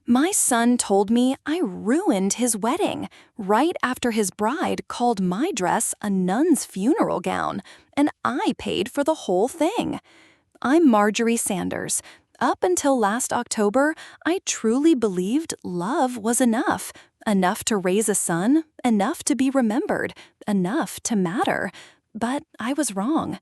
My son told me I ruined his wedding right after his bride called my dress a nun's funeral gown, and I paid for the whole thing. I'm Marjorie Sanders. Up until last October, I truly believed love was enough. Enough to raise a son, enough to be remembered, enough to matter. But I was wrong.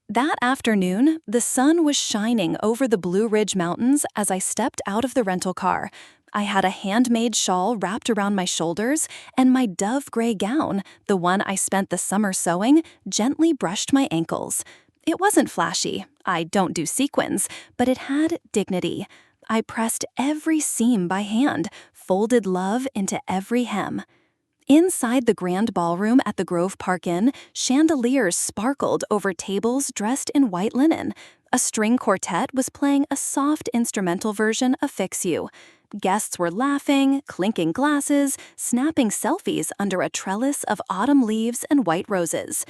That afternoon, the sun was shining over the Blue Ridge Mountains as I stepped out of the rental car. I had a handmade shawl wrapped around my shoulders, and my dove gray gown, the one I spent the summer sewing, gently brushed my ankles. It wasn't flashy. I don't do sequins, but it had dignity. I pressed every seam by hand, folded love into every hem. Inside the grand ballroom at the Grove Park Inn, chandeliers sparkled over tables dressed in white linen. A string quartet was playing a soft instrumental version of Fix You. Guests were laughing, clinking glasses, snapping selfies under a trellis of autumn leaves and white roses.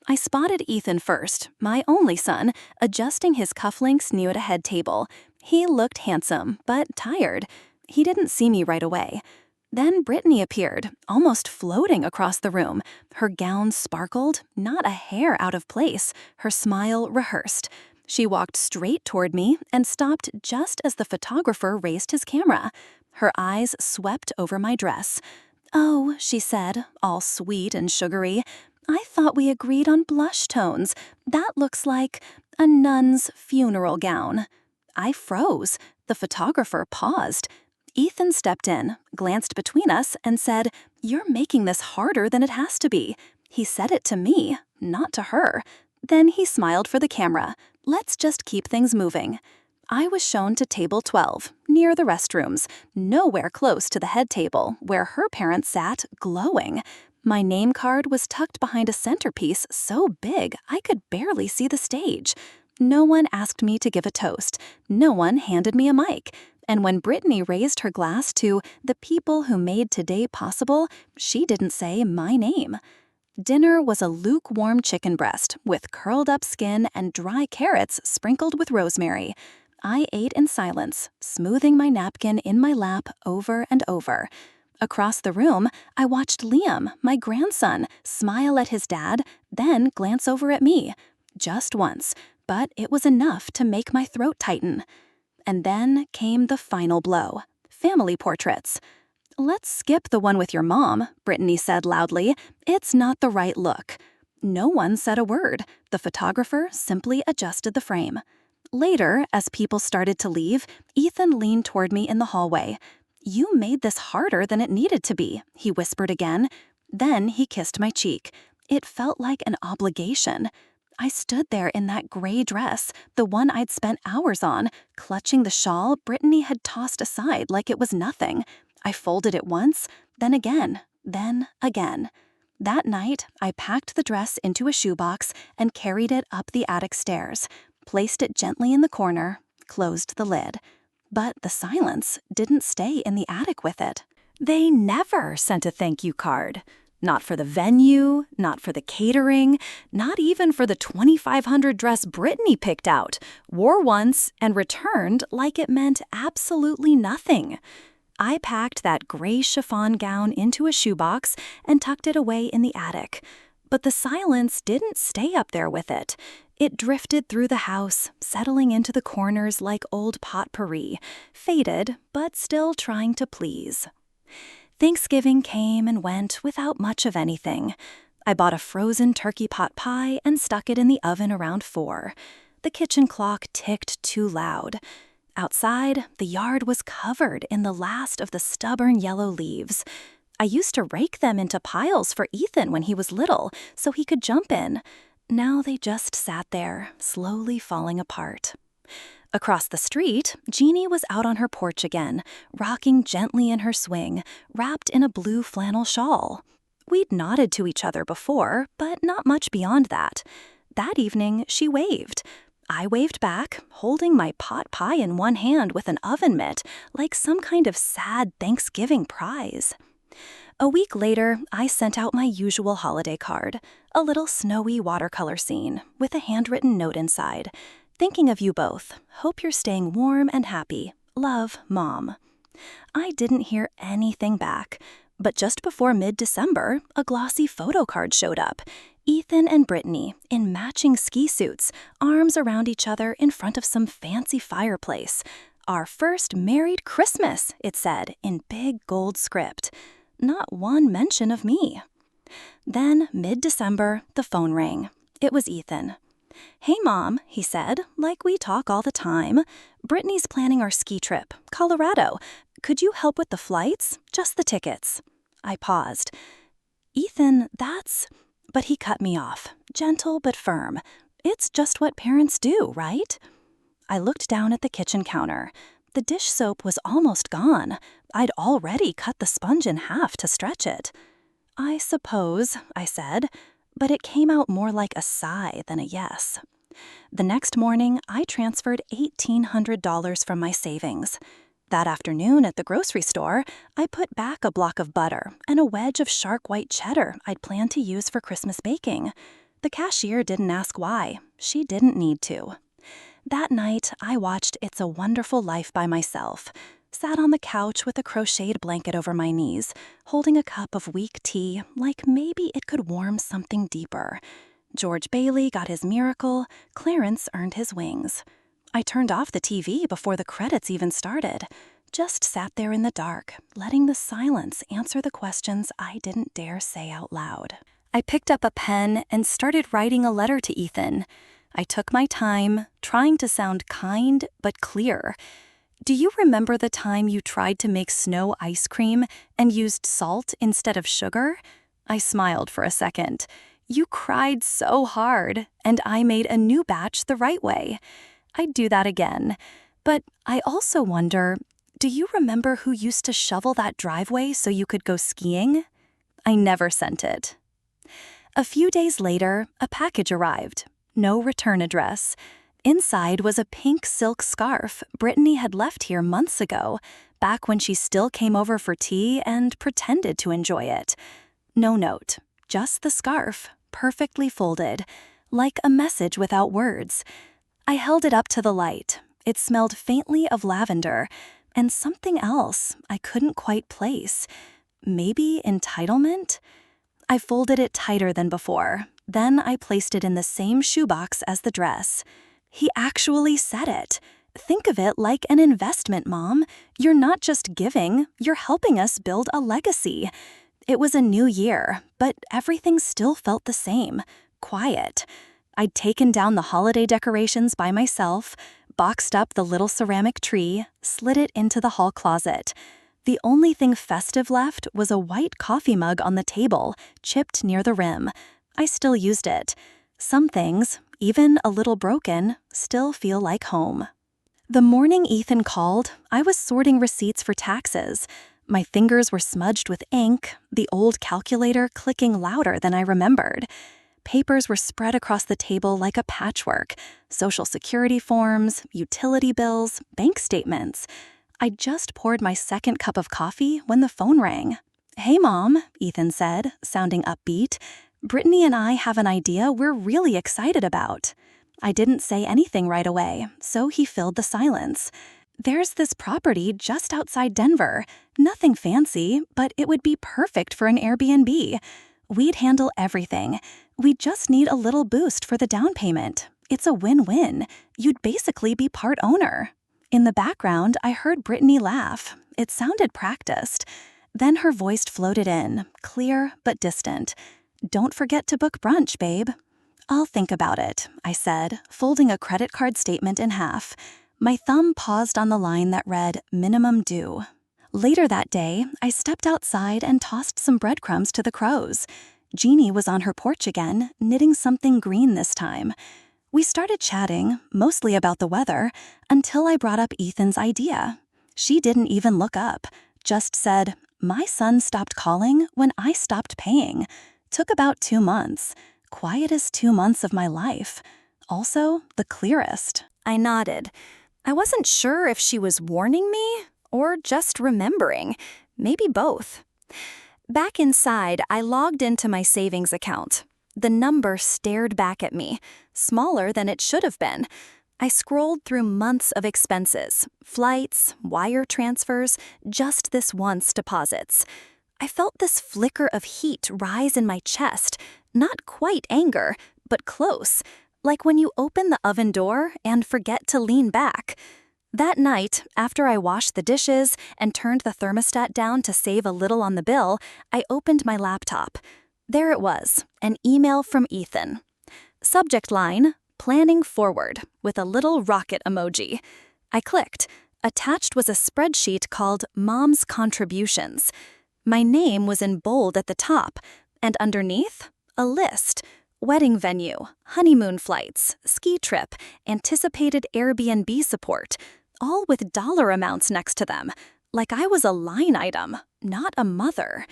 I spotted Ethan first, my only son, adjusting his cufflinks near a head table. He looked handsome, but tired. He didn't see me right away. Then Brittany appeared, almost floating across the room. Her gown sparkled, not a hair out of place, her smile rehearsed. She walked straight toward me and stopped just as the photographer raised his camera. Her eyes swept over my dress. "Oh," she said, all sweet and sugary, "I thought we agreed on blush tones. That looks like a nun's funeral gown." I froze. The photographer paused. Ethan stepped in, glanced between us, and said, "You're making this harder than it has to be." He said it to me, not to her. Then he smiled for the camera. "Let's just keep things moving." I was shown to table 12, near the restrooms, nowhere close to the head table, where her parents sat, glowing. My name card was tucked behind a centerpiece so big I could barely see the stage. No one asked me to give a toast. No one handed me a mic. And when Brittany raised her glass to the people who made today possible, she didn't say my name. Dinner was a lukewarm chicken breast with curled up skin and dry carrots sprinkled with rosemary. I ate in silence, smoothing my napkin in my lap over and over. Across the room, I watched Liam, my grandson, smile at his dad, then glance over at me. Just once, but it was enough to make my throat tighten. And then came the final blow. Family portraits. "Let's skip the one with your mom," Brittany said loudly. "It's not the right look." No one said a word. The photographer simply adjusted the frame. Later, as people started to leave, Ethan leaned toward me in the hallway. "You made this harder than it needed to be," he whispered again. Then he kissed my cheek. It felt like an obligation. I stood there in that gray dress, the one I'd spent hours on, clutching the shawl Brittany had tossed aside like it was nothing. I folded it once, then again, then again. That night, I packed the dress into a shoebox and carried it up the attic stairs, placed it gently in the corner, closed the lid. But the silence didn't stay in the attic with it. They never sent a thank you card. Not for the venue, not for the catering, not even for the 2,500 dress Brittany picked out, wore once, and returned like it meant absolutely nothing. I packed that gray chiffon gown into a shoebox and tucked it away in the attic. But the silence didn't stay up there with it. It drifted through the house, settling into the corners like old potpourri, faded, but still trying to please. Thanksgiving came and went without much of anything. I bought a frozen turkey pot pie and stuck it in the oven around 4. The kitchen clock ticked too loud. Outside, the yard was covered in the last of the stubborn yellow leaves. I used to rake them into piles for Ethan when he was little, so he could jump in. Now they just sat there, slowly falling apart. Across the street, Jeannie was out on her porch again, rocking gently in her swing, wrapped in a blue flannel shawl. We'd nodded to each other before, but not much beyond that. That evening, she waved. I waved back, holding my pot pie in one hand with an oven mitt, like some kind of sad Thanksgiving prize. A week later, I sent out my usual holiday card, a little snowy watercolor scene with a handwritten note inside. "Thinking of you both. Hope you're staying warm and happy. Love, Mom." I didn't hear anything back, but just before mid-December, a glossy photo card showed up. Ethan and Brittany, in matching ski suits, arms around each other in front of some fancy fireplace. Our first married Christmas, it said, in big gold script. Not one mention of me. Then, mid-December, the phone rang. It was Ethan. "Hey, Mom," he said, like we talk all the time. "Brittany's planning our ski trip, Colorado. Could you help with the flights? Just the tickets." I paused. "Ethan, that's—" But he cut me off, gentle but firm. "It's just what parents do, right?" I looked down at the kitchen counter. The dish soap was almost gone. I'd already cut the sponge in half to stretch it. "I suppose," I said, but it came out more like a sigh than a yes. The next morning, I transferred $1,800 from my savings. That afternoon at the grocery store, I put back a block of butter and a wedge of shark white cheddar I'd planned to use for Christmas baking. The cashier didn't ask why. She didn't need to. That night, I watched It's a Wonderful Life by myself. Sat on the couch with a crocheted blanket over my knees, holding a cup of weak tea like maybe it could warm something deeper. George Bailey got his miracle, Clarence earned his wings. I turned off the TV before the credits even started. Just sat there in the dark, letting the silence answer the questions I didn't dare say out loud. I picked up a pen and started writing a letter to Ethan. I took my time, trying to sound kind but clear. "Do you remember the time you tried to make snow ice cream and used salt instead of sugar?" I smiled for a second. "You cried so hard, and I made a new batch the right way. I'd do that again. But I also wonder, do you remember who used to shovel that driveway so you could go skiing?" I never sent it. A few days later, a package arrived. No return address. Inside was a pink silk scarf Brittany had left here months ago, back when she still came over for tea and pretended to enjoy it. No note, just the scarf, perfectly folded, like a message without words. I held it up to the light. It smelled faintly of lavender, and something else I couldn't quite place. Maybe entitlement? I folded it tighter than before. Then I placed it in the same shoebox as the dress. He actually said it. "Think of it like an investment, Mom. You're not just giving, you're helping us build a legacy." It was a new year, but everything still felt the same. Quiet. I'd taken down the holiday decorations by myself, boxed up the little ceramic tree, slid it into the hall closet. The only thing festive left was a white coffee mug on the table, chipped near the rim. I still used it. Some things, even a little broken, still feel like home. The morning Ethan called, I was sorting receipts for taxes. My fingers were smudged with ink, the old calculator clicking louder than I remembered. Papers were spread across the table like a patchwork. Social security forms, utility bills, bank statements. I just poured my second cup of coffee when the phone rang. "Hey, Mom," Ethan said, sounding upbeat. "Brittany and I have an idea we're really excited about." I didn't say anything right away, so he filled the silence. "There's this property just outside Denver. Nothing fancy, but it would be perfect for an Airbnb. We'd handle everything. We just need a little boost for the down payment. It's a win-win. You'd basically be part owner." In the background, I heard Brittany laugh. It sounded practiced. Then her voice floated in, clear but distant. "Don't forget to book brunch, babe." "I'll think about it," I said, folding a credit card statement in half. My thumb paused on the line that read, "minimum due." Later that day, I stepped outside and tossed some breadcrumbs to the crows. Jeannie was on her porch again, knitting something green this time. We started chatting, mostly about the weather, until I brought up Ethan's idea. She didn't even look up, just said, "My son stopped calling when I stopped paying. Took about 2 months. Quietest 2 months of my life. Also, the clearest." I nodded. I wasn't sure if she was warning me or just remembering. Maybe both. Back inside, I logged into my savings account. The number stared back at me, smaller than it should have been. I scrolled through months of expenses, flights, wire transfers, just this once deposits. I felt this flicker of heat rise in my chest, not quite anger, but close, like when you open the oven door and forget to lean back. That night, after I washed the dishes and turned the thermostat down to save a little on the bill, I opened my laptop. There it was, an email from Ethan. Subject line, planning forward, with a little rocket emoji. I clicked. Attached was a spreadsheet called Mom's Contributions. My name was in bold at the top, and underneath, a list. Wedding venue, honeymoon flights, ski trip, anticipated Airbnb support, all with dollar amounts next to them, like I was a line item, not a mother.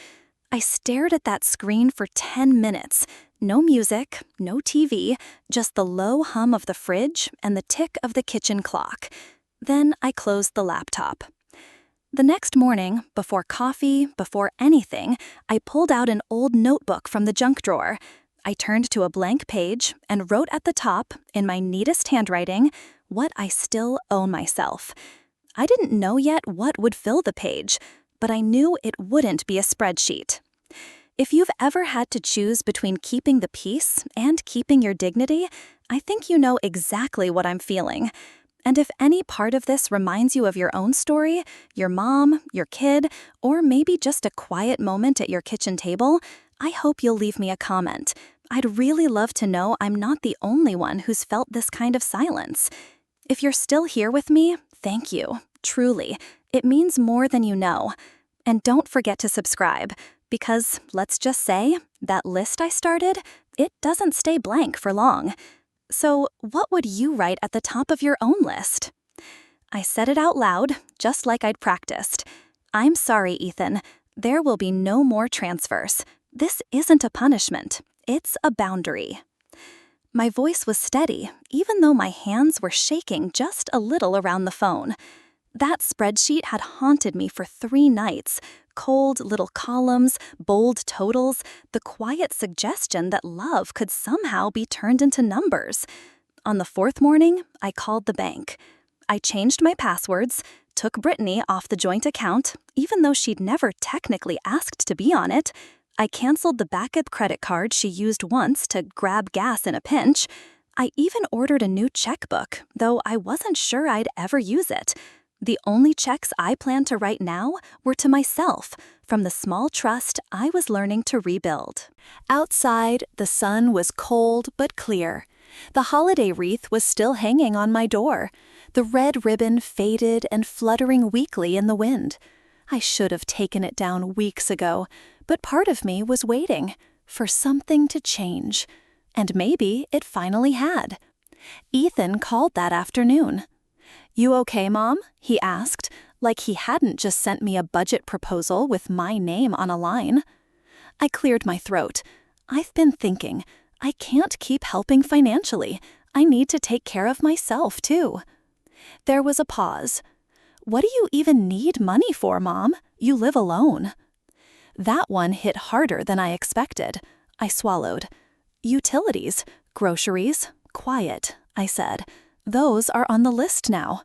I stared at that screen for 10 minutes. No music, no TV, just the low hum of the fridge and the tick of the kitchen clock. Then I closed the laptop. The next morning, before coffee, before anything, I pulled out an old notebook from the junk drawer. I turned to a blank page and wrote at the top, in my neatest handwriting, what I still owe myself. I didn't know yet what would fill the page, but I knew it wouldn't be a spreadsheet. If you've ever had to choose between keeping the peace and keeping your dignity, I think you know exactly what I'm feeling. And if any part of this reminds you of your own story, your mom, your kid, or maybe just a quiet moment at your kitchen table, I hope you'll leave me a comment. I'd really love to know I'm not the only one who's felt this kind of silence. If you're still here with me, thank you, truly. It means more than you know. And don't forget to subscribe, because let's just say, that list I started, it doesn't stay blank for long. So what would you write at the top of your own list? I said it out loud, just like I'd practiced. I'm sorry, Ethan. There will be no more transfers. This isn't a punishment. It's a boundary. My voice was steady, even though my hands were shaking just a little around the phone. That spreadsheet had haunted me for 3 nights. Cold little columns, bold totals, the quiet suggestion that love could somehow be turned into numbers. On the 4th morning, I called the bank. I changed my passwords, took Brittany off the joint account, even though she'd never technically asked to be on it. I canceled the backup credit card she used once to grab gas in a pinch. I even ordered a new checkbook, though I wasn't sure I'd ever use it. The only checks I planned to write now were to myself, from the small trust I was learning to rebuild. Outside, the sun was cold but clear. The holiday wreath was still hanging on my door, the red ribbon faded and fluttering weakly in the wind. I should have taken it down weeks ago, but part of me was waiting for something to change. And maybe it finally had. Ethan called that afternoon. "You okay, Mom?" he asked, like he hadn't just sent me a budget proposal with my name on a line. I cleared my throat. I've been thinking, I can't keep helping financially. I need to take care of myself, too. There was a pause. "What do you even need money for, Mom? You live alone." That one hit harder than I expected. I swallowed. "Utilities, groceries, quiet," I said. "Those are on the list now."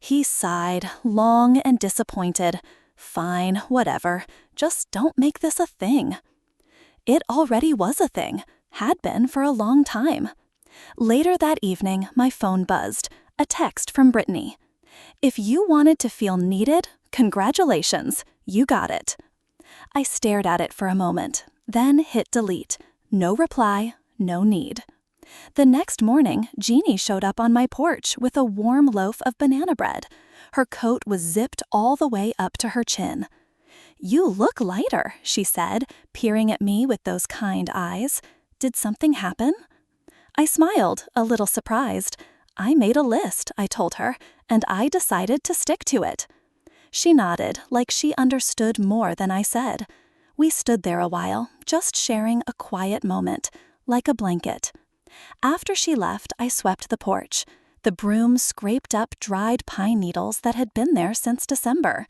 He sighed, long and disappointed. "Fine, whatever. Just don't make this a thing." It already was a thing, had been for a long time. Later that evening, my phone buzzed. A text from Brittany. "If you wanted to feel needed, congratulations, you got it." I stared at it for a moment, then hit delete. No reply, no need. The next morning, Jeannie showed up on my porch with a warm loaf of banana bread. Her coat was zipped all the way up to her chin. "You look lighter," she said, peering at me with those kind eyes. "Did something happen?" I smiled, a little surprised. "I made a list," I told her, "and I decided to stick to it." She nodded, like she understood more than I said. We stood there a while, just sharing a quiet moment, like a blanket. After she left, I swept the porch. The broom scraped up dried pine needles that had been there since December.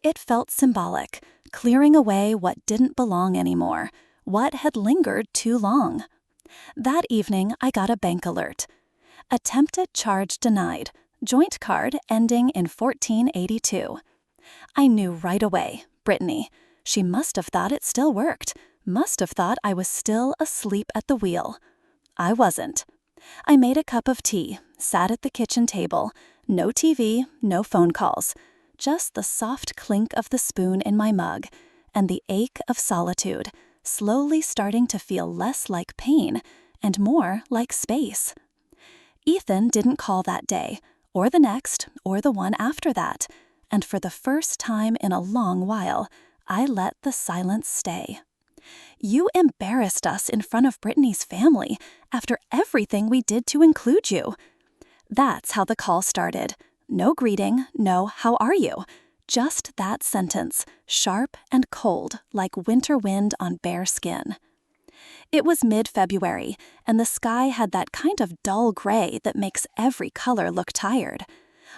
It felt symbolic, clearing away what didn't belong anymore, what had lingered too long. That evening, I got a bank alert. Attempted charge denied. Joint card ending in 1482. I knew right away, Brittany. She must have thought it still worked. Must have thought I was still asleep at the wheel. I wasn't. I made a cup of tea, sat at the kitchen table. No TV, no phone calls. Just the soft clink of the spoon in my mug, and the ache of solitude, slowly starting to feel less like pain and more like space. Ethan didn't call that day, or the next, or the one after that, and for the first time in a long while, I let the silence stay. You embarrassed us in front of Brittany's family after everything we did to include you. That's how the call started. No greeting, no how are you? Just that sentence, sharp and cold like winter wind on bare skin. It was mid-February, and the sky had that kind of dull gray that makes every color look tired.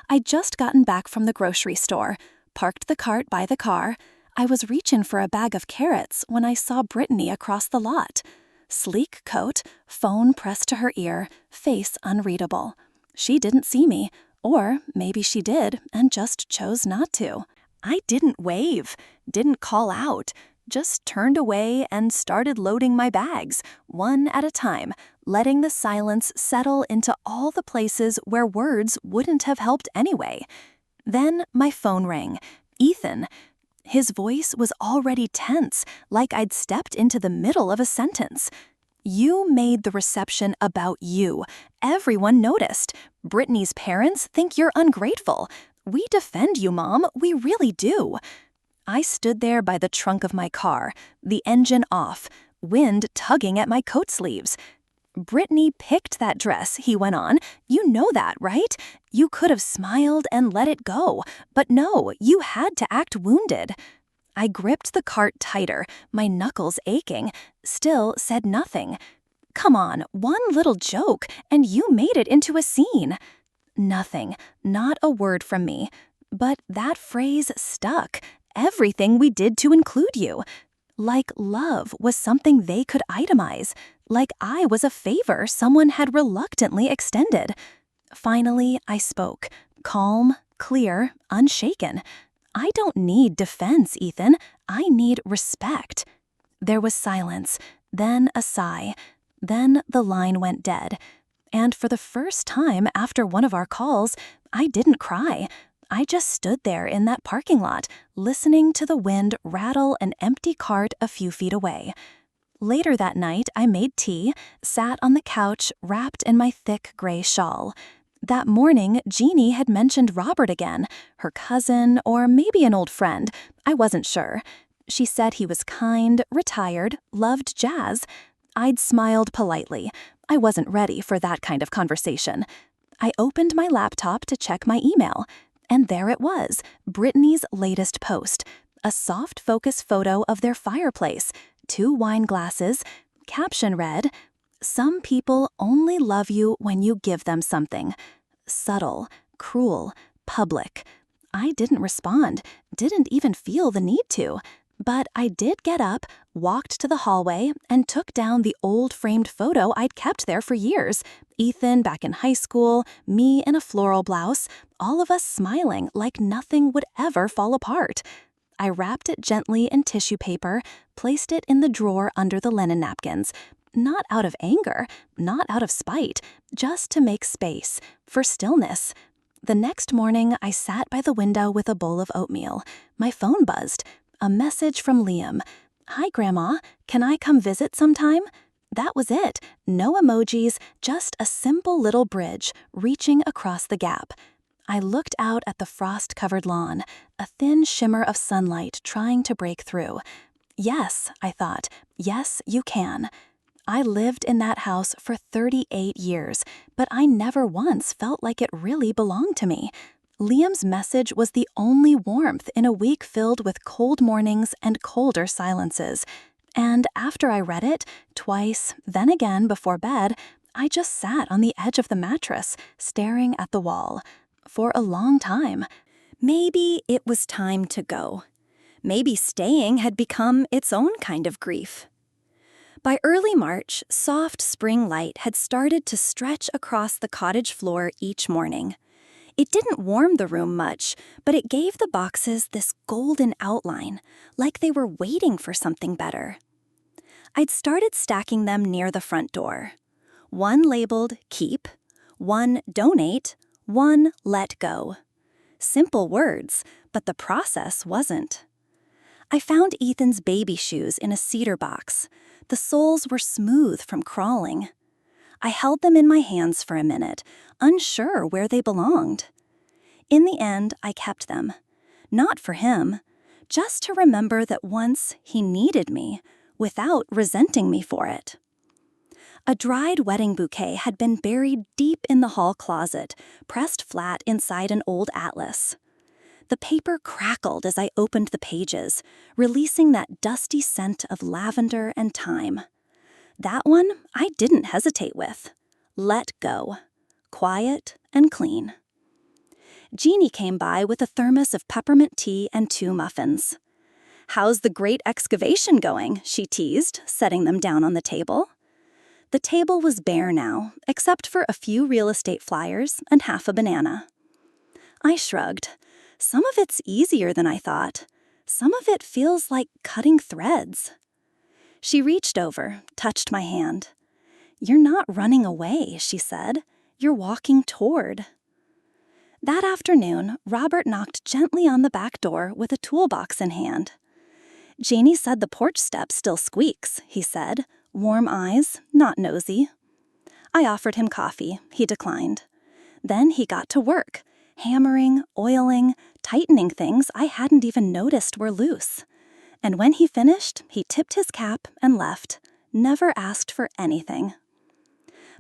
I'd just gotten back from the grocery store, parked the cart by the car. I was reaching for a bag of carrots when I saw Brittany across the lot. Sleek coat, phone pressed to her ear, face unreadable. She didn't see me, or maybe she did and just chose not to. I didn't wave, didn't call out, just turned away and started loading my bags, one at a time, letting the silence settle into all the places where words wouldn't have helped anyway. Then my phone rang. Ethan. His voice was already tense, like I'd stepped into the middle of a sentence. You made the reception about you. Everyone noticed. Brittany's parents think you're ungrateful. We defend you, Mom. We really do. I stood there by the trunk of my car, the engine off, wind tugging at my coat sleeves. Brittany picked that dress, he went on. You know that, right? You could have smiled and let it go, but no, you had to act wounded. I gripped the cart tighter, my knuckles aching, still said nothing. Come on, one little joke, and you made it into a scene. Nothing, not a word from me. But that phrase stuck. Everything we did to include you. Like love was something they could itemize. Like I was a favor someone had reluctantly extended. Finally, I spoke, calm, clear, unshaken. I don't need defense, Ethan. I need respect. There was silence, then a sigh. Then the line went dead. And for the first time after one of our calls, I didn't cry. I just stood there in that parking lot, listening to the wind rattle an empty cart a few feet away. Later that night, I made tea, sat on the couch wrapped in my thick gray shawl. That morning, Jeannie had mentioned Robert again, her cousin, or maybe an old friend. I wasn't sure. She said he was kind, retired, loved jazz. I'd smiled politely. I wasn't ready for that kind of conversation. I opened my laptop to check my email. And there it was, Brittany's latest post. A soft focus photo of their fireplace, 2 wine glasses. Caption read, "Some people only love you when you give them something. Subtle, cruel, public." I didn't respond, didn't even feel the need to. But I did get up, walked to the hallway, and took down the old framed photo I'd kept there for years. Ethan back in high school, me in a floral blouse, all of us smiling like nothing would ever fall apart. I wrapped it gently in tissue paper, placed it in the drawer under the linen napkins. Not out of anger, not out of spite, just to make space, for stillness. The next morning, I sat by the window with a bowl of oatmeal. My phone buzzed. A message from Liam. "Hi, Grandma. Can I come visit sometime?" That was it. No emojis, just a simple little bridge reaching across the gap. I looked out at the frost-covered lawn, a thin shimmer of sunlight trying to break through. Yes, I thought. Yes, you can. I lived in that house for 38 years, but I never once felt like it really belonged to me. Liam's message was the only warmth in a week filled with cold mornings and colder silences. And after I read it, twice, then again before bed, I just sat on the edge of the mattress, staring at the wall. For a long time. Maybe it was time to go. Maybe staying had become its own kind of grief. By early March, soft spring light had started to stretch across the cottage floor each morning. It didn't warm the room much, but it gave the boxes this golden outline, like they were waiting for something better. I'd started stacking them near the front door. One labeled Keep, one Donate, one Let Go. Simple words, but the process wasn't. I found Ethan's baby shoes in a cedar box. The soles were smooth from crawling. I held them in my hands for a minute, unsure where they belonged. In the end, I kept them. Not for him, just to remember that once he needed me, without resenting me for it. A dried wedding bouquet had been buried deep in the hall closet, pressed flat inside an old atlas. The paper crackled as I opened the pages, releasing that dusty scent of lavender and thyme. That one I didn't hesitate with. Let go. Quiet and clean. Jeannie came by with a thermos of peppermint tea and 2 muffins. "How's the great excavation going?" she teased, setting them down on the table. The table was bare now, except for a few real estate flyers and half a banana. I shrugged. Some of it's easier than I thought. Some of it feels like cutting threads. She reached over, touched my hand. "You're not running away," she said. "You're walking toward." That afternoon, Robert knocked gently on the back door with a toolbox in hand. "Janie said the porch step still squeaks," he said. Warm eyes, not nosy. I offered him coffee. He declined. Then he got to work, hammering, oiling, tightening things I hadn't even noticed were loose. And when he finished, he tipped his cap and left, never asked for anything.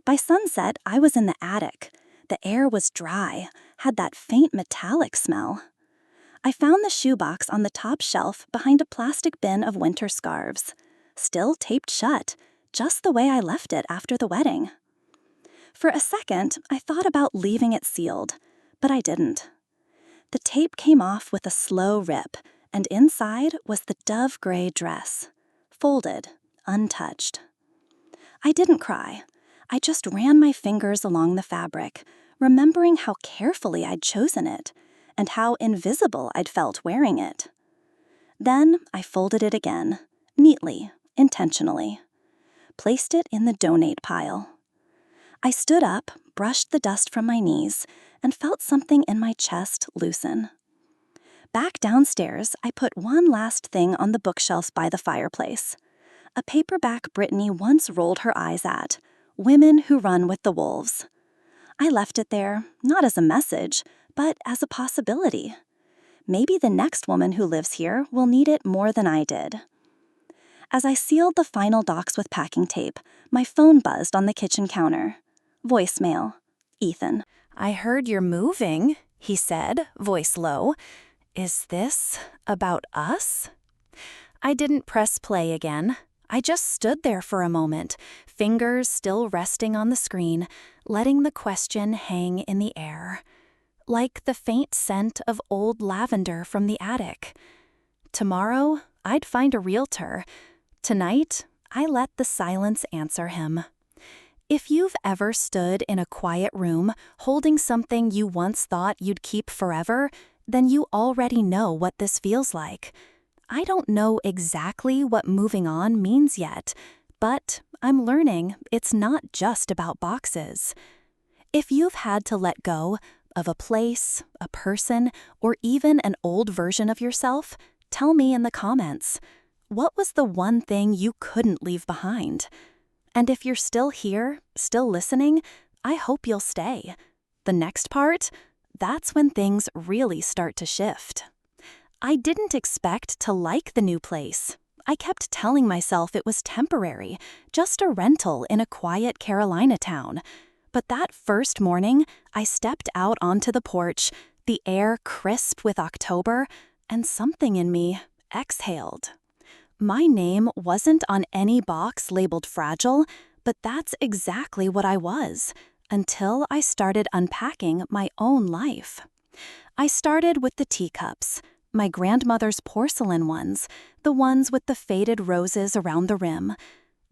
By sunset, I was in the attic. The air was dry, had that faint metallic smell. I found the shoebox on the top shelf behind a plastic bin of winter scarves, still taped shut, just the way I left it after the wedding. For a second, I thought about leaving it sealed, but I didn't. The tape came off with a slow rip, and inside was the dove gray dress, folded, untouched. I didn't cry. I just ran my fingers along the fabric, remembering how carefully I'd chosen it, and how invisible I'd felt wearing it. Then I folded it again, neatly, intentionally. Placed it in the donate pile. I stood up, brushed the dust from my knees, and felt something in my chest loosen. Back downstairs, I put one last thing on the bookshelves by the fireplace. A paperback Brittany once rolled her eyes at, Women Who Run with the Wolves. I left it there, not as a message, but as a possibility. Maybe the next woman who lives here will need it more than I did. As I sealed the final docs with packing tape, my phone buzzed on the kitchen counter. Voicemail. Ethan. "I heard you're moving," he said, voice low. "Is this about us?" I didn't press play again. I just stood there for a moment, fingers still resting on the screen, letting the question hang in the air. Like the faint scent of old lavender from the attic. Tomorrow, I'd find a realtor. Tonight, I let the silence answer him. If you've ever stood in a quiet room holding something you once thought you'd keep forever, then you already know what this feels like. I don't know exactly what moving on means yet, but I'm learning it's not just about boxes. If you've had to let go of a place, a person, or even an old version of yourself, tell me in the comments. What was the one thing you couldn't leave behind? And if you're still here, still listening, I hope you'll stay. The next part, that's when things really start to shift. I didn't expect to like the new place. I kept telling myself it was temporary, just a rental in a quiet Carolina town. But that first morning, I stepped out onto the porch, the air crisp with October, and something in me exhaled. My name wasn't on any box labeled fragile, but that's exactly what I was, until I started unpacking my own life. I started with the teacups, my grandmother's porcelain ones, the ones with the faded roses around the rim.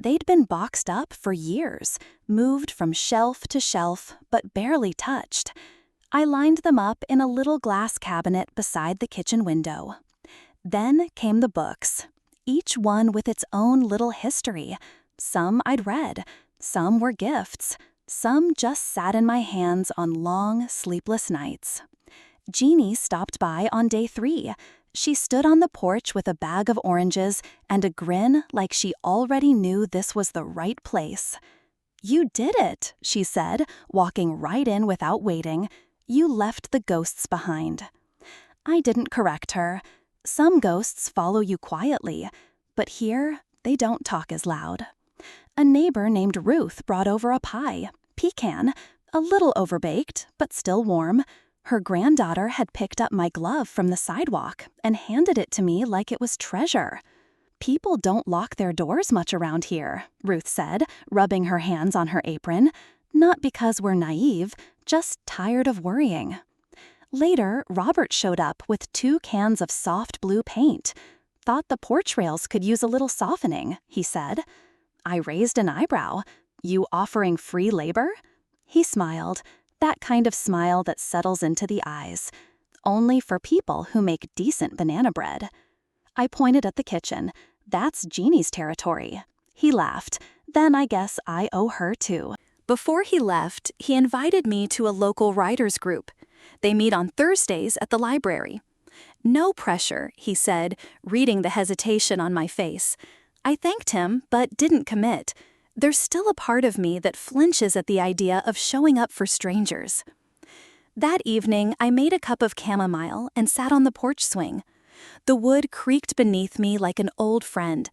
They'd been boxed up for years, moved from shelf to shelf, but barely touched. I lined them up in a little glass cabinet beside the kitchen window. Then came the books, each one with its own little history. Some I'd read, some were gifts, some just sat in my hands on long, sleepless nights. Jeannie stopped by on day 3. She stood on the porch with a bag of oranges and a grin like she already knew this was the right place. "You did it," she said, walking right in without waiting. "You left the ghosts behind." I didn't correct her. Some ghosts follow you quietly, but here they don't talk as loud. A neighbor named Ruth brought over a pie, pecan, a little overbaked, but still warm. Her granddaughter had picked up my glove from the sidewalk and handed it to me like it was treasure. "People don't lock their doors much around here," Ruth said, rubbing her hands on her apron. "Not because we're naive, just tired of worrying." Later, Robert showed up with 2 cans of soft blue paint. "Thought the porch rails could use a little softening," he said. I raised an eyebrow. "You offering free labor?" He smiled, that kind of smile that settles into the eyes. "Only for people who make decent banana bread." I pointed at the kitchen. "That's Jeannie's territory." He laughed. "Then I guess I owe her too." Before he left, he invited me to a local writers group. They meet on Thursdays at the library. "No pressure," he said, reading the hesitation on my face. I thanked him, but didn't commit. There's still a part of me that flinches at the idea of showing up for strangers. That evening, I made a cup of chamomile and sat on the porch swing. The wood creaked beneath me like an old friend.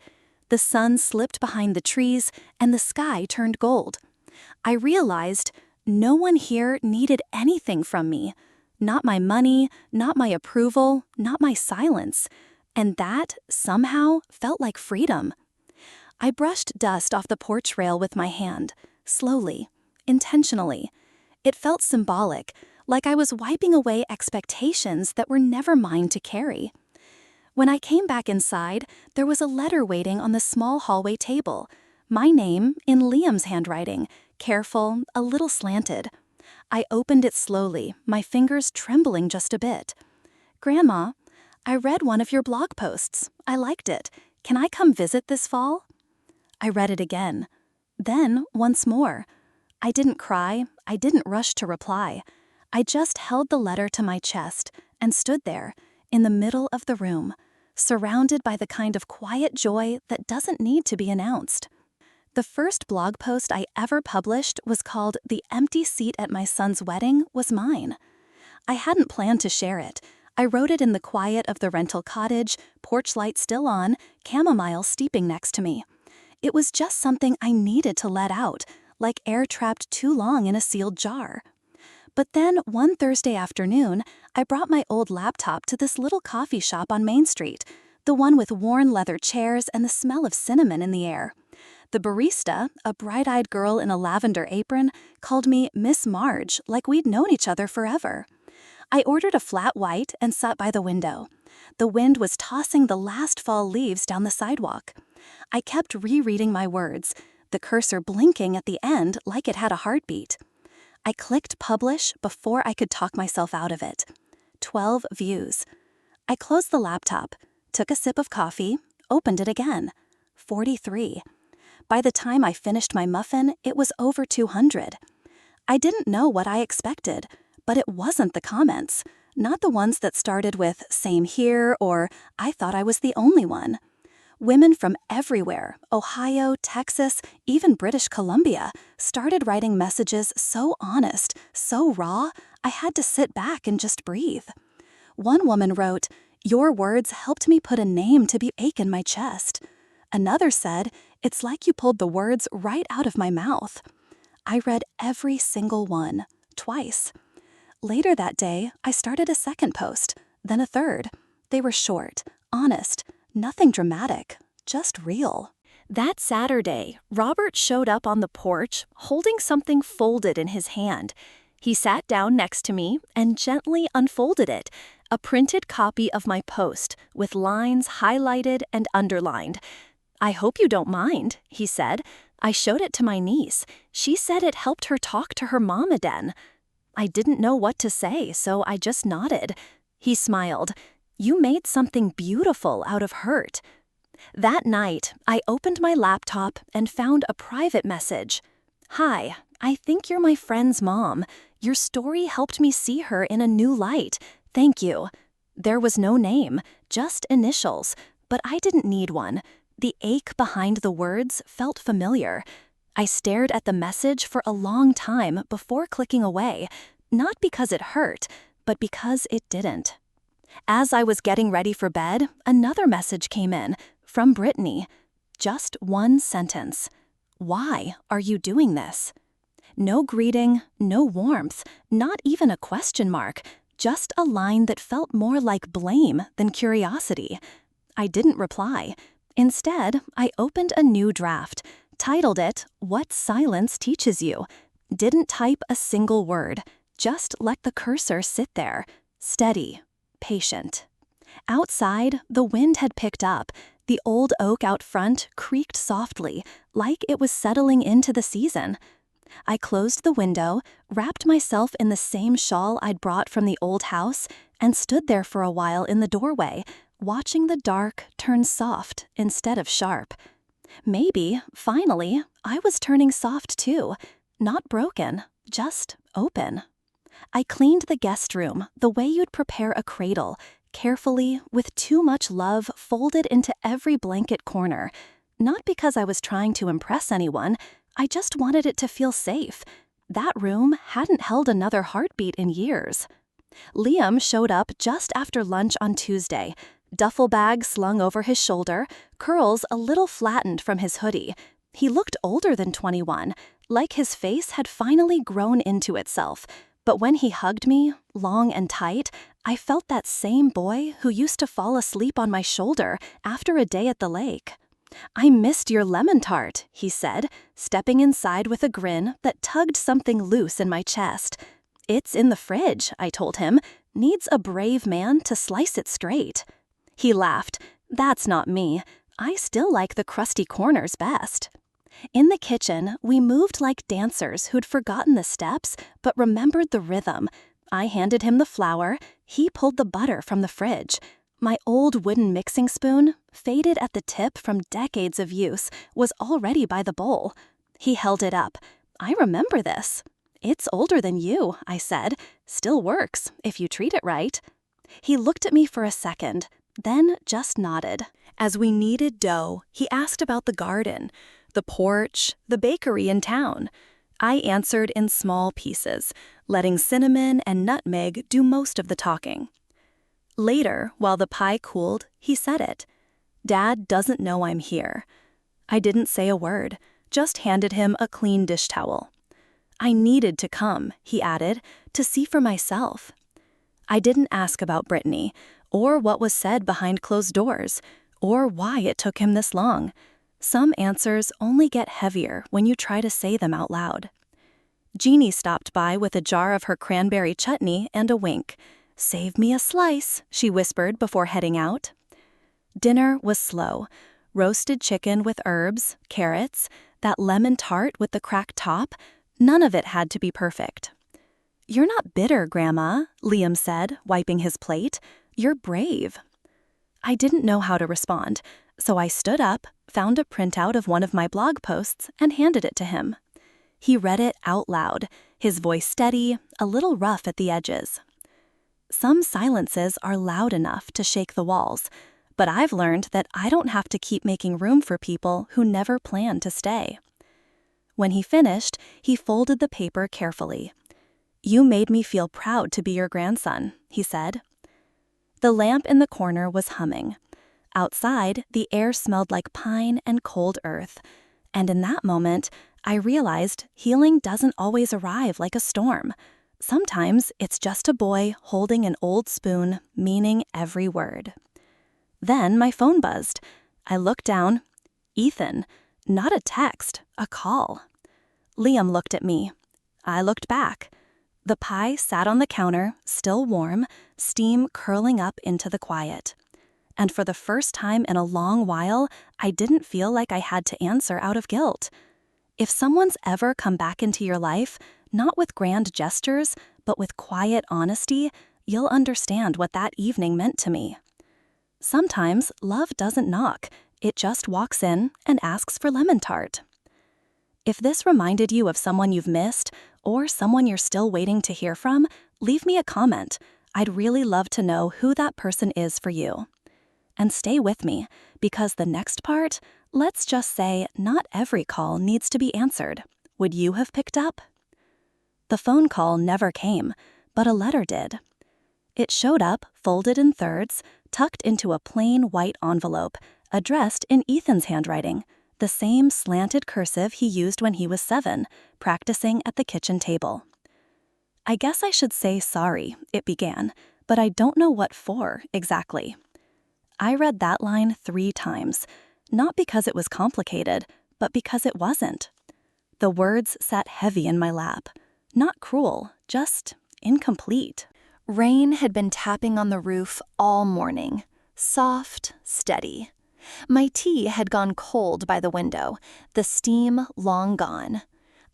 The sun slipped behind the trees, and the sky turned gold. I realized no one here needed anything from me. Not my money, not my approval, not my silence. And that, somehow, felt like freedom. I brushed dust off the porch rail with my hand, slowly, intentionally. It felt symbolic, like I was wiping away expectations that were never mine to carry. When I came back inside, there was a letter waiting on the small hallway table. My name, in Liam's handwriting, careful, a little slanted. I opened it slowly, my fingers trembling just a bit. "Grandma, I read one of your blog posts. I liked it. Can I come visit this fall?" I read it again. Then, once more. I didn't cry. I didn't rush to reply. I just held the letter to my chest and stood there, in the middle of the room, surrounded by the kind of quiet joy that doesn't need to be announced. The first blog post I ever published was called "The Empty Seat at My Son's Wedding Was Mine." I hadn't planned to share it. I wrote it in the quiet of the rental cottage, porch light still on, chamomile steeping next to me. It was just something I needed to let out, like air trapped too long in a sealed jar. But then, one Thursday afternoon, I brought my old laptop to this little coffee shop on Main Street, the one with worn leather chairs and the smell of cinnamon in the air. The barista, a bright-eyed girl in a lavender apron, called me Miss Marge, like we'd known each other forever. I ordered a flat white and sat by the window. The wind was tossing the last fall leaves down the sidewalk. I kept rereading my words, the cursor blinking at the end like it had a heartbeat. I clicked publish before I could talk myself out of it. 12 views. I closed the laptop, took a sip of coffee, opened it again. 43. By the time I finished my muffin, it was over 200. I didn't know what I expected, but it wasn't the comments, not the ones that started with "same here" or "I thought I was the only one." Women from everywhere, Ohio, Texas, even British Columbia, started writing messages so honest, so raw, I had to sit back and just breathe. One woman wrote, "Your words helped me put a name to the ache in my chest." Another said, "It's like you pulled the words right out of my mouth." I read every single one, twice. Later that day, I started a second post, then a third. They were short, honest, nothing dramatic, just real. That Saturday, Robert showed up on the porch, holding something folded in his hand. He sat down next to me and gently unfolded it, a printed copy of my post with lines highlighted and underlined. I hope you don't mind, he said. I showed it to my niece. She said it helped her talk to her mom again. I didn't know what to say, so I just nodded. He smiled. You made something beautiful out of hurt. That night, I opened my laptop and found a private message. Hi, I think you're my friend's mom. Your story helped me see her in a new light. Thank you. There was no name, just initials, but I didn't need one. The ache behind the words felt familiar. I stared at the message for a long time before clicking away, not because it hurt, but because it didn't. As I was getting ready for bed, another message came in, from Brittany. Just one sentence. Why are you doing this? No greeting, no warmth, not even a question mark, just a line that felt more like blame than curiosity. I didn't reply. Instead, I opened a new draft, titled it, What Silence Teaches You. Didn't type a single word, just let the cursor sit there, steady, patient. Outside, the wind had picked up. The old oak out front creaked softly, like it was settling into the season. I closed the window, wrapped myself in the same shawl I'd brought from the old house, and stood there for a while in the doorway, watching the dark turn soft instead of sharp. Maybe, finally, I was turning soft too. Not broken, just open. I cleaned the guest room the way you'd prepare a cradle, carefully, with too much love folded into every blanket corner. Not because I was trying to impress anyone, I just wanted it to feel safe. That room hadn't held another heartbeat in years. Liam showed up just after lunch on Tuesday, duffel bag slung over his shoulder, curls a little flattened from his hoodie. He looked older than 21, like his face had finally grown into itself. But when he hugged me, long and tight, I felt that same boy who used to fall asleep on my shoulder after a day at the lake. I missed your lemon tart, he said, stepping inside with a grin that tugged something loose in my chest. It's in the fridge, I told him. Needs a brave man to slice it straight. He laughed. That's not me. I still like the crusty corners best. In the kitchen, we moved like dancers who'd forgotten the steps but remembered the rhythm. I handed him the flour. He pulled the butter from the fridge. My old wooden mixing spoon, faded at the tip from decades of use, was already by the bowl. He held it up. I remember this. It's older than you, I said. Still works, if you treat it right. He looked at me for a second, then just nodded. As we kneaded dough, he asked about the garden, the porch, the bakery in town. I answered in small pieces, letting cinnamon and nutmeg do most of the talking. Later, while the pie cooled, he said it. Dad doesn't know I'm here. I didn't say a word, just handed him a clean dish towel. I needed to come, he added, to see for myself. I didn't ask about Brittany, or what was said behind closed doors, or why it took him this long. Some answers only get heavier when you try to say them out loud. Jeannie stopped by with a jar of her cranberry chutney and a wink. Save me a slice, she whispered before heading out. Dinner was slow. Roasted chicken with herbs, carrots, that lemon tart with the cracked top. None of it had to be perfect. You're not bitter, Grandma, Liam said, wiping his plate. You're brave. I didn't know how to respond, so I stood up, found a printout of one of my blog posts, and handed it to him. He read it out loud, his voice steady, a little rough at the edges. Some silences are loud enough to shake the walls, but I've learned that I don't have to keep making room for people who never plan to stay. When he finished, he folded the paper carefully. You made me feel proud to be your grandson, he said. The lamp in the corner was humming. Outside, the air smelled like pine and cold earth. And in that moment, I realized healing doesn't always arrive like a storm. Sometimes it's just a boy holding an old spoon, meaning every word. Then my phone buzzed. I looked down. Ethan. Not a text, a call. Liam looked at me. I looked back. The pie sat on the counter, still warm, steam curling up into the quiet. and for the first time in a long while, I didn't feel like I had to answer out of guilt. If someone's ever come back into your life, not with grand gestures, but with quiet honesty, you'll understand what that evening meant to me. Sometimes love doesn't knock, it just walks in and asks for lemon tart. If this reminded you of someone you've missed, or someone you're still waiting to hear from, leave me a comment. I'd really love to know who that person is for you. And stay with me, because the next part, let's just say not every call needs to be answered. Would you have picked up? The phone call never came, but a letter did. It showed up, folded in thirds, tucked into a plain white envelope, addressed in Ethan's handwriting, the same slanted cursive he used when he was 7, practicing at the kitchen table. I guess I should say sorry, it began, but I don't know what for exactly. I read that line 3 times, not because it was complicated, but because it wasn't. The words sat heavy in my lap. Not cruel, just incomplete. Rain had been tapping on the roof all morning, soft, steady. My tea had gone cold by the window, the steam long gone.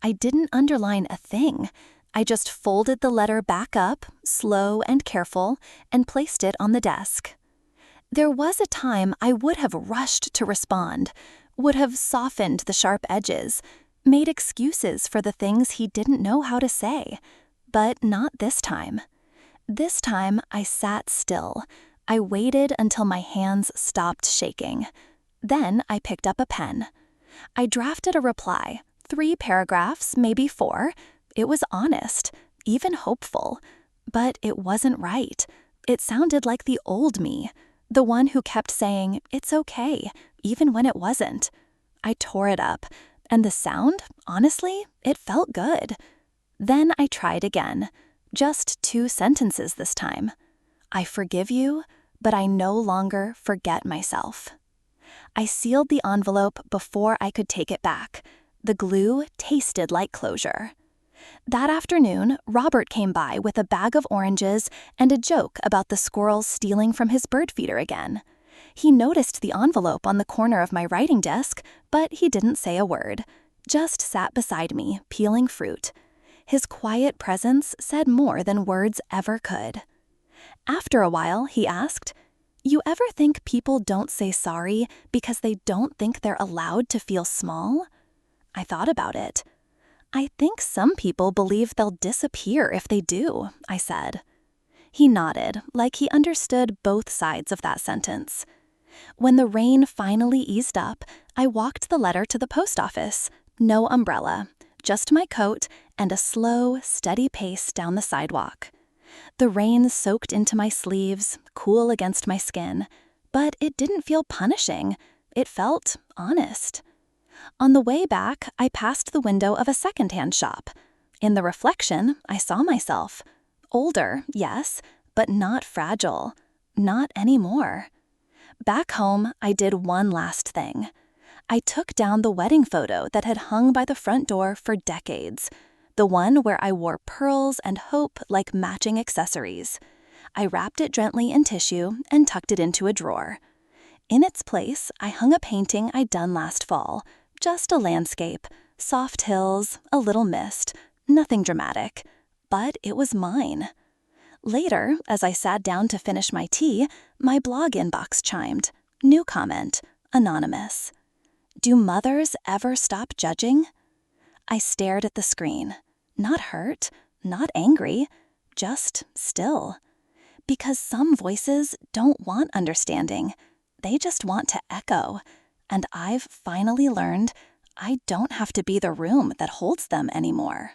I didn't underline a thing. I just folded the letter back up, slow and careful, and placed it on the desk. There was a time I would have rushed to respond, would have softened the sharp edges, made excuses for the things he didn't know how to say. But not this time. This time I sat still. I waited until my hands stopped shaking. Then I picked up a pen. I drafted a reply, 3 paragraphs, maybe 4. It was honest, even hopeful. But it wasn't right. It sounded like the old me, the one who kept saying, "It's okay," even when it wasn't. I tore it up, and the sound, honestly, it felt good. Then I tried again. Just 2 sentences this time. I forgive you, but I no longer forget myself. I sealed the envelope before I could take it back. The glue tasted like closure. That afternoon, Robert came by with a bag of oranges and a joke about the squirrels stealing from his bird feeder again. He noticed the envelope on the corner of my writing desk, but he didn't say a word, just sat beside me, peeling fruit. His quiet presence said more than words ever could. After a while, he asked, "You ever think people don't say sorry because they don't think they're allowed to feel small?" I thought about it. "I think some people believe they'll disappear if they do," I said. He nodded, like he understood both sides of that sentence. When the rain finally eased up, I walked the letter to the post office. No umbrella, just my coat and a slow, steady pace down the sidewalk. The rain soaked into my sleeves, cool against my skin, but it didn't feel punishing. It felt honest. On the way back, I passed the window of a secondhand shop. In the reflection, I saw myself. Older, yes, but not fragile. Not anymore. Back home, I did one last thing. I took down the wedding photo that had hung by the front door for decades. The one where I wore pearls and hope like matching accessories. I wrapped it gently in tissue and tucked it into a drawer. In its place, I hung a painting I'd done last fall. Just a landscape, soft hills, a little mist, nothing dramatic. But it was mine. Later, as I sat down to finish my tea, my blog inbox chimed. New comment, anonymous. Do mothers ever stop judging? I stared at the screen. Not hurt, not angry, just still. Because some voices don't want understanding. They just want to echo. And I've finally learned I don't have to be the room that holds them anymore.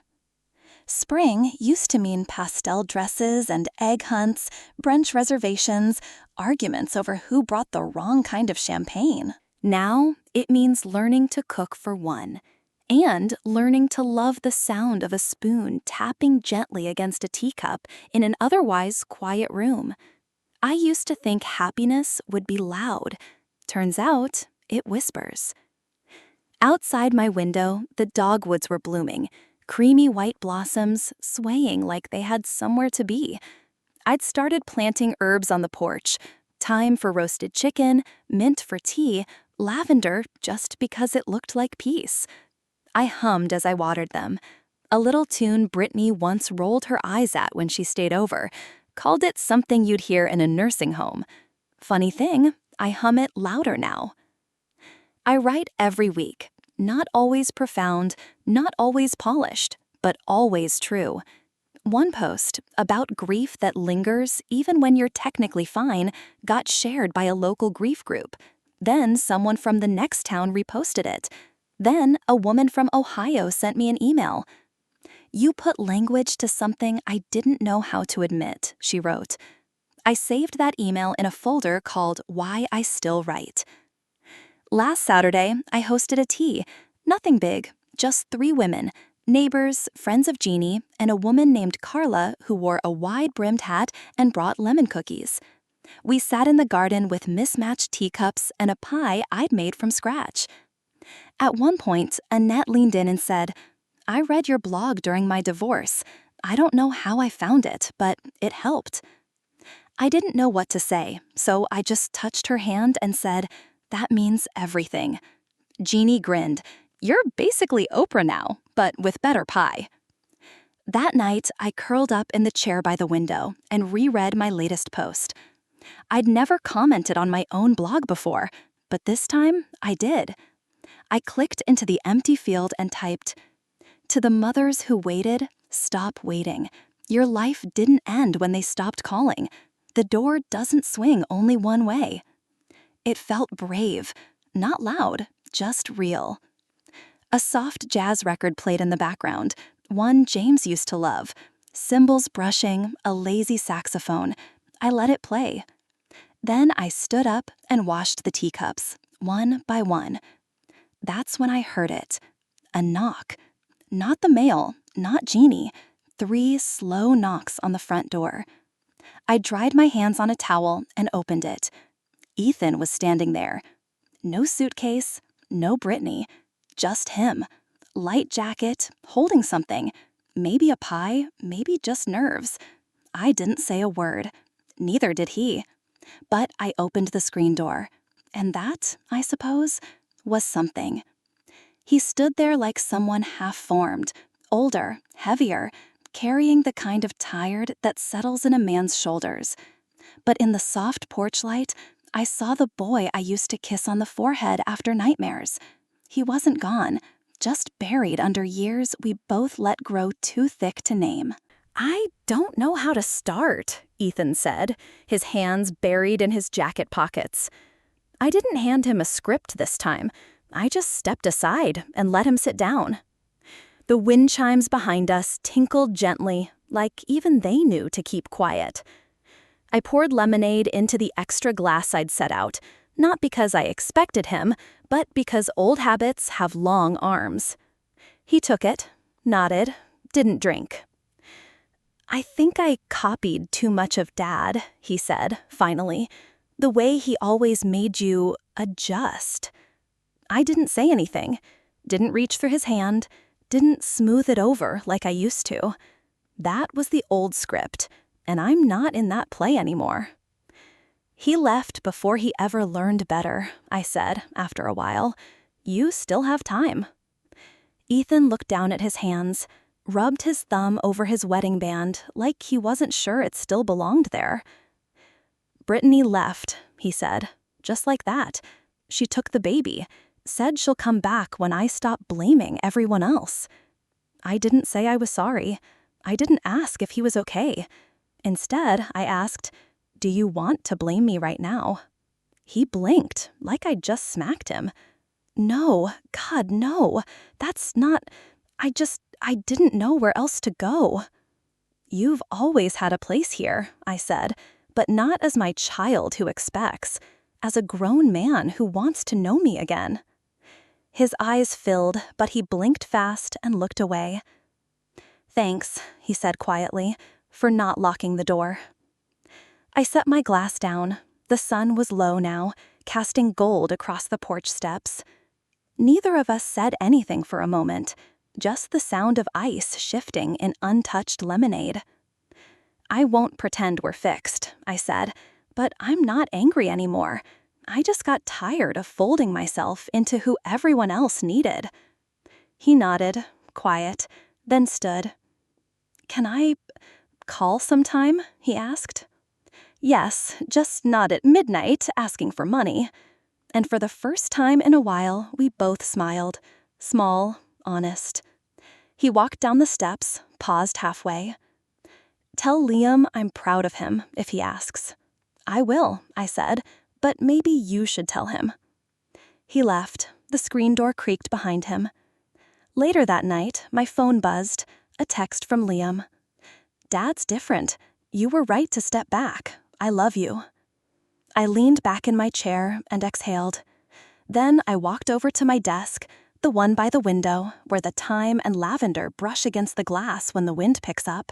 Spring used to mean pastel dresses and egg hunts, brunch reservations, arguments over who brought the wrong kind of champagne. Now, it means learning to cook for one, and learning to love the sound of a spoon tapping gently against a teacup in an otherwise quiet room. I used to think happiness would be loud. Turns out, it whispers. Outside my window, the dogwoods were blooming, creamy white blossoms swaying like they had somewhere to be. I'd started planting herbs on the porch, Thyme for roasted chicken, mint for tea, lavender just because it looked like peace. I hummed as I watered them. A little tune Brittany once rolled her eyes at when she stayed over, called it something you'd hear in a nursing home. Funny thing, I hum it louder now. I write every week, not always profound, not always polished, but always true. One post about grief that lingers even when you're technically fine got shared by a local grief group. Then someone from the next town reposted it. Then a woman from Ohio sent me an email. "You put language to something I didn't know how to admit," she wrote. I saved that email in a folder called Why I Still Write. Last Saturday, I hosted a tea. Nothing big, just 3 women, neighbors, friends of Jeannie, and a woman named Carla who wore a wide-brimmed hat and brought lemon cookies. We sat in the garden with mismatched teacups and a pie I'd made from scratch. At one point, Annette leaned in and said, "I read your blog during my divorce. I don't know how I found it, but it helped." I didn't know what to say, so I just touched her hand and said, "That means everything." Jeannie grinned. "You're basically Oprah now, but with better pie." That night, I curled up in the chair by the window and reread my latest post. I'd never commented on my own blog before, but this time I did. I clicked into the empty field and typed, "To the mothers who waited, stop waiting. Your life didn't end when they stopped calling. The door doesn't swing only one way." It felt brave, not loud, just real. A soft jazz record played in the background, one James used to love. Cymbals brushing, a lazy saxophone. I let it play. Then I stood up and washed the teacups, one by one. That's when I heard it. A knock. Not the mail, not Jeannie. 3 slow knocks on the front door. I dried my hands on a towel and opened it. Ethan was standing there. No suitcase, no Brittany, just him. Light jacket, holding something. Maybe a pie, maybe just nerves. I didn't say a word. Neither did he. But I opened the screen door. And that, I suppose, was something. He stood there like someone half-formed, older, heavier, carrying the kind of tired that settles in a man's shoulders. But in the soft porch light, I saw the boy I used to kiss on the forehead after nightmares. He wasn't gone, just buried under years we both let grow too thick to name. "I don't know how to start," Ethan said, his hands buried in his jacket pockets. I didn't hand him a script this time. I just stepped aside and let him sit down. The wind chimes behind us tinkled gently, like even they knew to keep quiet. I poured lemonade into the extra glass I'd set out, not because I expected him, but because old habits have long arms. He took it, nodded, didn't drink. "I think I copied too much of Dad," he said, finally. "The way he always made you adjust." I didn't say anything, didn't reach for his hand, didn't smooth it over like I used to. That was the old script, and I'm not in that play anymore. "He left before he ever learned better," I said after a while. "You still have time." Ethan looked down at his hands, rubbed his thumb over his wedding band like he wasn't sure it still belonged there. "Brittany left," he said, just like that. "She took the baby, said she'll come back when I stop blaming everyone else." I didn't say I was sorry. I didn't ask if he was okay. Instead, I asked, "Do you want to blame me right now?" He blinked, like I'd just smacked him. "No, God, no. That's not... I didn't know where else to go." "You've always had a place here," I said, "but not as my child who expects, as a grown man who wants to know me again." His eyes filled, but he blinked fast and looked away. "Thanks," he said quietly, "for not locking the door." I set my glass down. The sun was low now, casting gold across the porch steps. Neither of us said anything for a moment, just the sound of ice shifting in untouched lemonade. "I won't pretend we're fixed," I said, but I'm not angry anymore. I just got tired of folding myself into who everyone else needed." He nodded, quiet, then stood. "Can I call sometime?" he asked. "Yes, just not at midnight asking for money." And for the first time in a while, we both smiled. Small, honest. He walked down the steps, paused halfway. "Tell Liam I'm proud of him if he asks." "I will," I said, "but maybe you should tell him." He left. The screen door creaked behind him. Later that night, my phone buzzed, a text from Liam. "Dad's different. You were right to step back. I love you." I leaned back in my chair and exhaled. Then I walked over to my desk, the one by the window, where the thyme and lavender brush against the glass when the wind picks up.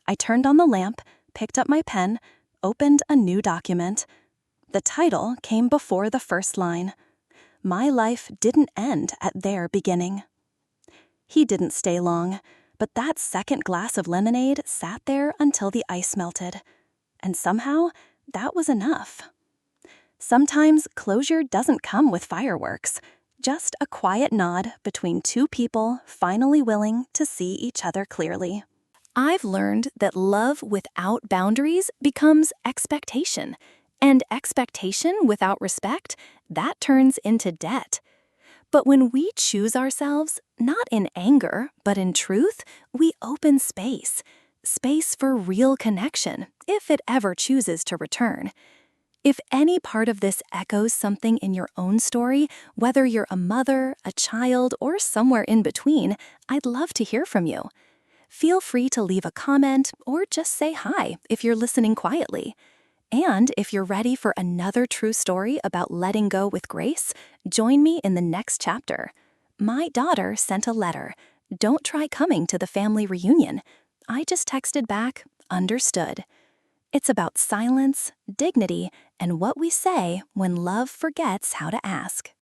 I turned on the lamp, picked up my pen, opened a new document. The title came before the first line. My life didn't end at their beginning. He didn't stay long, but that second glass of lemonade sat there until the ice melted. And somehow, that was enough. Sometimes closure doesn't come with fireworks, just a quiet nod between two people finally willing to see each other clearly. I've learned that love without boundaries becomes expectation, and expectation without respect, that turns into debt. But when we choose ourselves, not in anger, but in truth, we open space. Space for real connection, if it ever chooses to return. If any part of this echoes something in your own story, whether you're a mother, a child, or somewhere in between, I'd love to hear from you. Feel free to leave a comment or just say hi if you're listening quietly. And if you're ready for another true story about letting go with grace, join me in the next chapter. My daughter sent a letter. Don't try coming to the family reunion. I just texted back, understood. It's about silence, dignity, and what we say when love forgets how to ask.